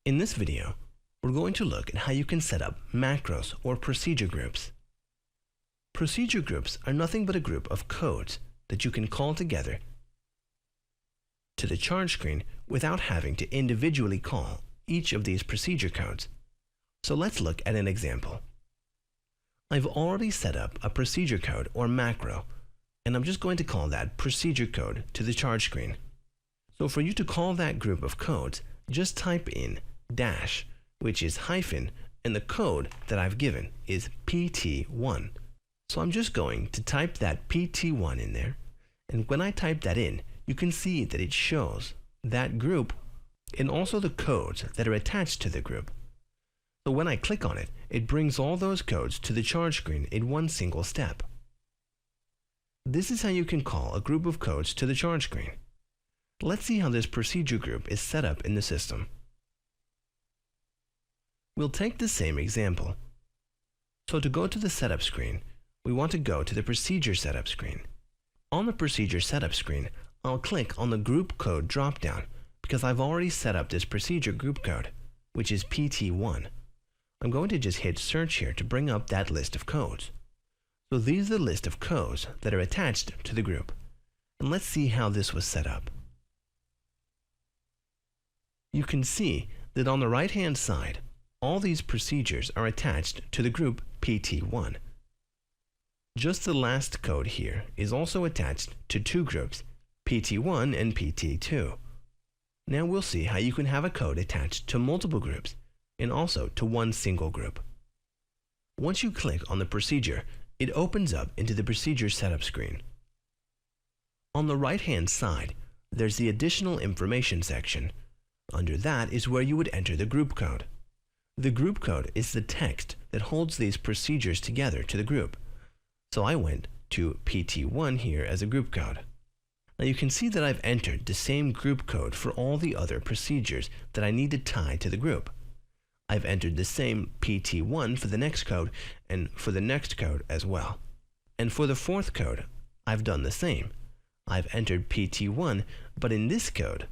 In this video, we're going to look at how you can set up macros or procedure groups. Procedure groups are nothing but a group of codes that you can call together to the charge screen without having to individually call each of these procedure codes. So let's look at an example. I've already set up a procedure code or macro, and I'm just going to call that procedure code to the charge screen. So for you to call that group of codes, just type in dash, which is hyphen, and the code that I've given is PT1. So I'm just going to type that PT1 in there, and when I type that in, you can see that it shows that group and also the codes that are attached to the group. So when I click on it, it brings all those codes to the charge screen in one single step. This is how you can call a group of codes to the charge screen. Let's see how this procedure group is set up in the system. We'll take the same example. So to go to the setup screen, we want to go to the procedure setup screen. On the procedure setup screen, I'll click on the group code dropdown because I've already set up this procedure group code, which is PT1. I'm going to just hit search here to bring up that list of codes. So these are the list of codes that are attached to the group. And let's see how this was set up. You can see that on the right hand side, all these procedures are attached to the group PT1. Just the last code here is also attached to two groups, PT1 and PT2. Now we'll see how you can have a code attached to multiple groups and also to one single group. Once you click on the procedure, it opens up into the procedure setup screen. On the right hand side, there's the additional information section. Under that is where you would enter the group code. The group code is the text that holds these procedures together to the group. So I went to PT1 here as a group code. Now you can see that I've entered the same group code for all the other procedures that I need to tie to the group. I've entered the same PT1 for the next code and for the next code as well. And for the fourth code, I've done the same. I've entered PT1, but in this code,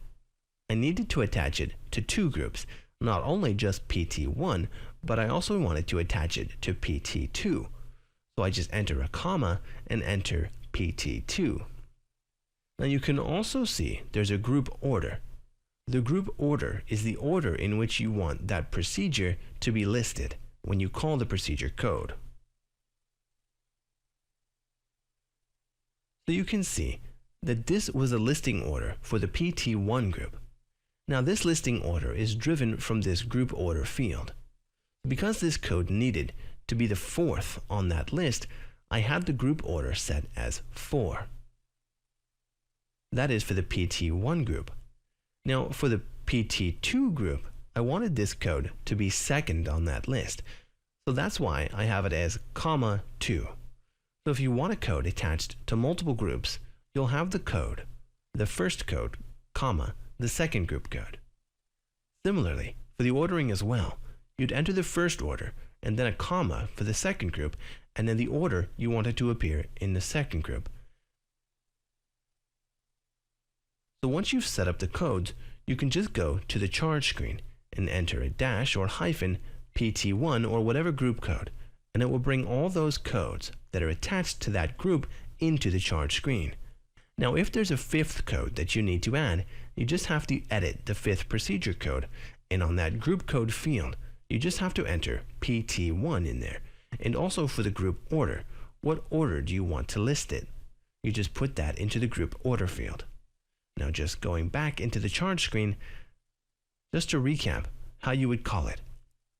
I needed to attach it to two groups, not only just PT1, but I also wanted to attach it to PT2. So I just enter a comma and enter PT2. Now you can also see there's a group order. The group order is the order in which you want that procedure to be listed when you call the procedure code. So you can see that this was a listing order for the PT1 group. Now this listing order is driven from this group order field. Because this code needed to be the fourth on that list, I had the group order set as 4. That is for the PT1 group. Now for the PT2 group, I wanted this code to be second on that list. So that's why I have it as comma 2. So if you want a code attached to multiple groups, you'll have the code, the first code, comma, the second group code. Similarly, for the ordering as well, you'd enter the first order and then a comma for the second group and then the order you wanted to appear in the second group. So once you've set up the codes, you can just go to the charge screen and enter a dash or hyphen PT1 or whatever group code, and it will bring all those codes that are attached to that group into the charge screen. Now if there's a fifth code that you need to add, you just have to edit the fifth procedure code, and on that group code field, you just have to enter PT1 in there. And also for the group order, what order do you want to list it? You just put that into the group order field. Now just going back into the charge screen, just to recap how you would call it.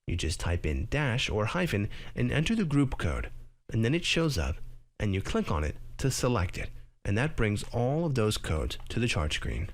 You just type in dash or hyphen and enter the group code, and then it shows up and you click on it to select it, and that brings all of those codes to the charge screen.